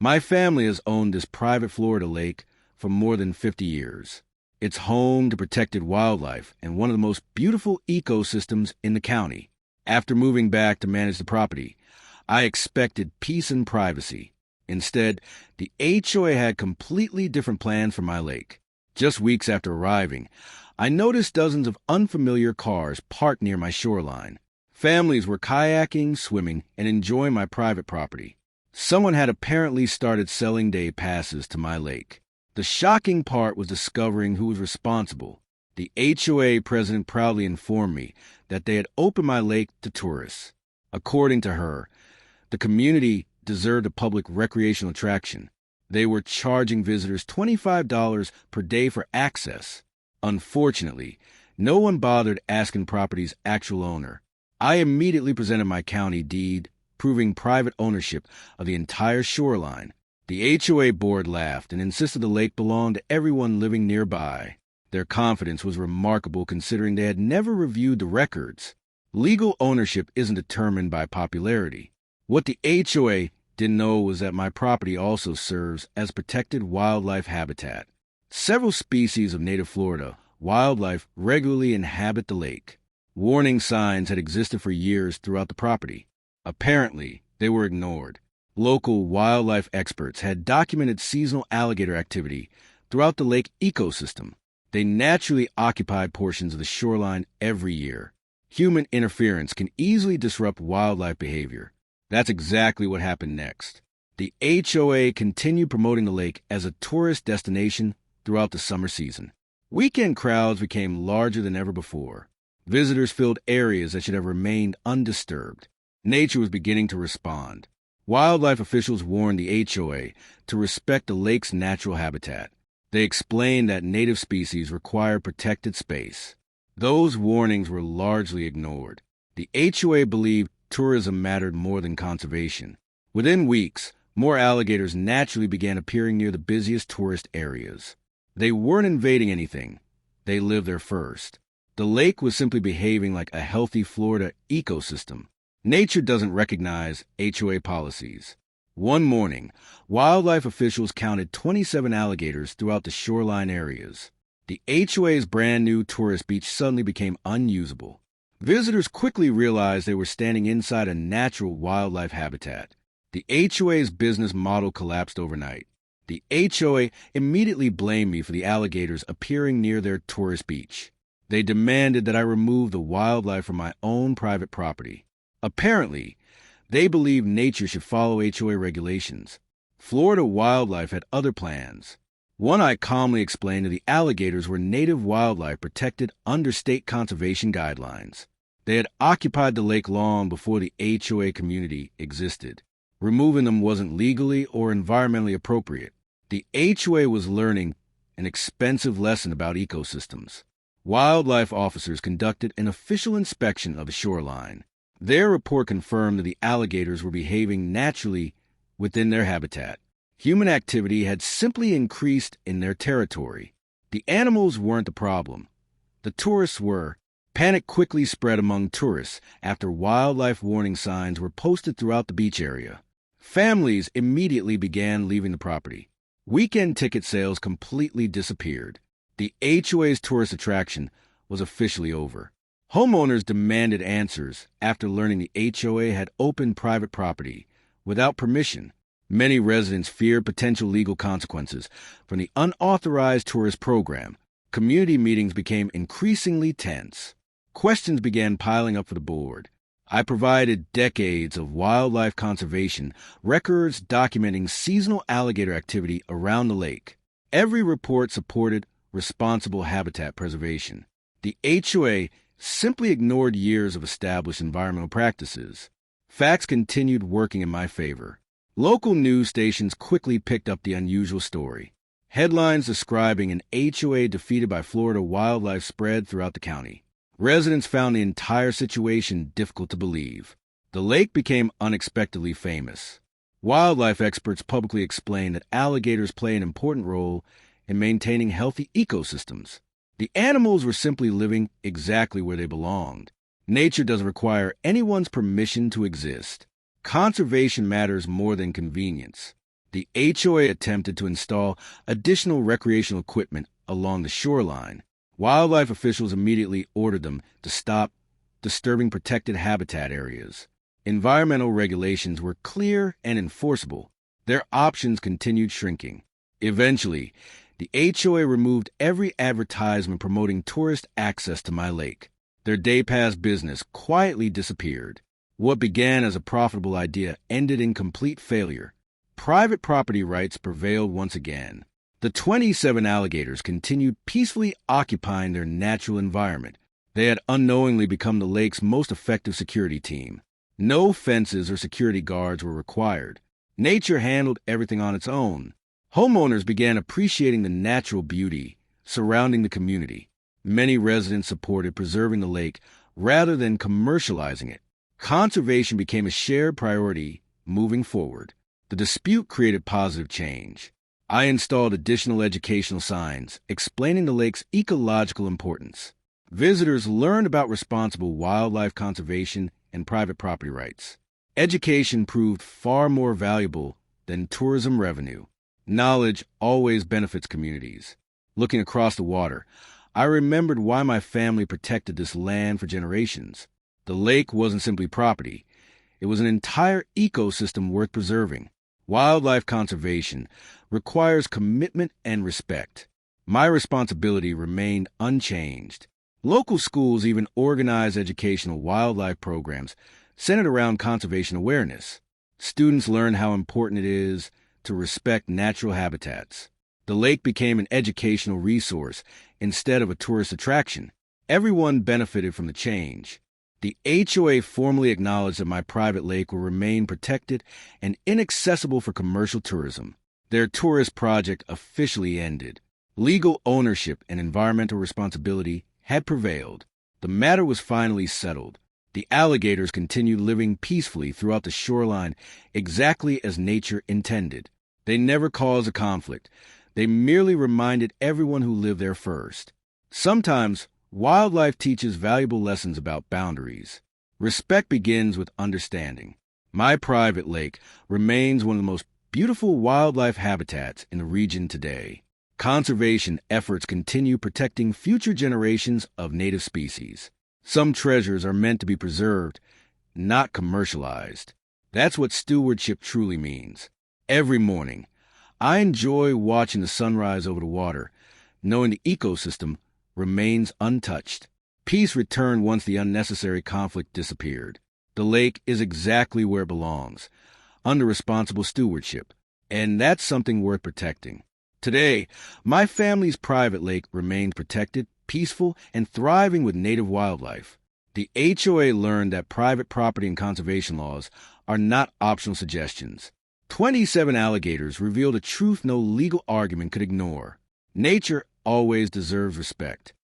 My family has owned this private Florida lake for more than 50 years. It's home to protected wildlife and one of the most beautiful ecosystems in the county. After moving back to manage the property, I expected peace and privacy. Instead, the HOA had completely different plans for my lake. Just weeks after arriving, I noticed dozens of unfamiliar cars parked near my shoreline. Families were kayaking, swimming, and enjoying my private property. Someone had apparently started selling day passes to my lake. The shocking part was discovering who was responsible. The HOA president proudly informed me that they had opened my lake to tourists. According to her, the community deserved a public recreational attraction. They were charging visitors $25 per day for access. Unfortunately, no one bothered asking property's actual owner. I immediately presented my county deed, proving private ownership of the entire shoreline. The HOA board laughed and insisted the lake belonged to everyone living nearby. Their confidence was remarkable considering they had never reviewed the records. Legal ownership isn't determined by popularity. What the HOA didn't know was that my property also serves as protected wildlife habitat. Several species of native Florida wildlife regularly inhabit the lake. Warning signs had existed for years throughout the property. Apparently, they were ignored. Local wildlife experts had documented seasonal alligator activity throughout the lake ecosystem. They naturally occupy portions of the shoreline every year. Human interference can easily disrupt wildlife behavior. That's exactly what happened next. The HOA continued promoting the lake as a tourist destination throughout the summer season. Weekend crowds became larger than ever before. Visitors filled areas that should have remained undisturbed. Nature was beginning to respond. Wildlife officials warned the HOA to respect the lake's natural habitat. They explained that native species require protected space. Those warnings were largely ignored. The HOA believed tourism mattered more than conservation. Within weeks, more alligators naturally began appearing near the busiest tourist areas. They weren't invading anything. They lived there first. The lake was simply behaving like a healthy Florida ecosystem. Nature doesn't recognize HOA policies. One morning, wildlife officials counted 27 alligators throughout the shoreline areas. The HOA's brand-new tourist beach suddenly became unusable. Visitors quickly realized they were standing inside a natural wildlife habitat. The HOA's business model collapsed overnight. The HOA immediately blamed me for the alligators appearing near their tourist beach. They demanded that I remove the wildlife from my own private property. Apparently, they believed nature should follow HOA regulations. Florida wildlife had other plans. One I calmly explained to the alligators were native wildlife protected under state conservation guidelines. They had occupied the lake long before the HOA community existed. Removing them wasn't legally or environmentally appropriate. The HOA was learning an expensive lesson about ecosystems. Wildlife officers conducted an official inspection of the shoreline. Their report confirmed that the alligators were behaving naturally within their habitat. Human activity had simply increased in their territory. The animals weren't the problem. The tourists were. Panic quickly spread among tourists after wildlife warning signs were posted throughout the beach area. Families immediately began leaving the property. Weekend ticket sales completely disappeared. The HOA's tourist attraction was officially over. Homeowners demanded answers after learning the HOA had opened private property without permission. Many residents feared potential legal consequences from the unauthorized tourist program. Community meetings became increasingly tense. Questions began piling up for the board. I provided decades of wildlife conservation records documenting seasonal alligator activity around the lake. Every report supported responsible habitat preservation. The HOA simply ignored years of established environmental practices. Facts continued working in my favor. Local news stations quickly picked up the unusual story. Headlines describing an HOA defeated by Florida wildlife spread throughout the county. Residents found the entire situation difficult to believe. The lake became unexpectedly famous. Wildlife experts publicly explained that alligators play an important role in maintaining healthy ecosystems. The animals were simply living exactly where they belonged. Nature doesn't require anyone's permission to exist. Conservation matters more than convenience. The HOA attempted to install additional recreational equipment along the shoreline. Wildlife officials immediately ordered them to stop disturbing protected habitat areas. Environmental regulations were clear and enforceable. Their options continued shrinking. Eventually, the HOA removed every advertisement promoting tourist access to my lake. Their day-pass business quietly disappeared. What began as a profitable idea ended in complete failure. Private property rights prevailed once again. The 27 alligators continued peacefully occupying their natural environment. They had unknowingly become the lake's most effective security team. No fences or security guards were required. Nature handled everything on its own. Homeowners began appreciating the natural beauty surrounding the community. Many residents supported preserving the lake rather than commercializing it. Conservation became a shared priority moving forward. The dispute created positive change. I installed additional educational signs explaining the lake's ecological importance. Visitors learned about responsible wildlife conservation and private property rights. Education proved far more valuable than tourism revenue. Knowledge always benefits communities. Looking across the water, I remembered why my family protected this land for generations. The lake wasn't simply property. It was an entire ecosystem worth preserving. Wildlife conservation requires commitment and respect. My responsibility remained unchanged. Local schools even organize educational wildlife programs centered around conservation awareness. Students learn how important it is to respect natural habitats. The lake became an educational resource instead of a tourist attraction. Everyone benefited from the change. The HOA formally acknowledged that my private lake will remain protected and inaccessible for commercial tourism. Their tourist project officially ended. Legal ownership and environmental responsibility had prevailed. The matter was finally settled. The alligators continued living peacefully throughout the shoreline exactly as nature intended. They never caused a conflict. They merely reminded everyone who lived there first. Sometimes, wildlife teaches valuable lessons about boundaries. Respect begins with understanding. My private lake remains one of the most beautiful wildlife habitats in the region today. Conservation efforts continue protecting future generations of native species. Some treasures are meant to be preserved, not commercialized. That's what stewardship truly means. Every morning, I enjoy watching the sunrise over the water, knowing the ecosystem remains untouched. Peace returned once the unnecessary conflict disappeared. The lake is exactly where it belongs, under responsible stewardship, and that's something worth protecting. Today, my family's private lake remains protected, peaceful, and thriving with native wildlife. The HOA learned that private property and conservation laws are not optional suggestions. 27 alligators revealed a truth no legal argument could ignore. Nature always deserves respect.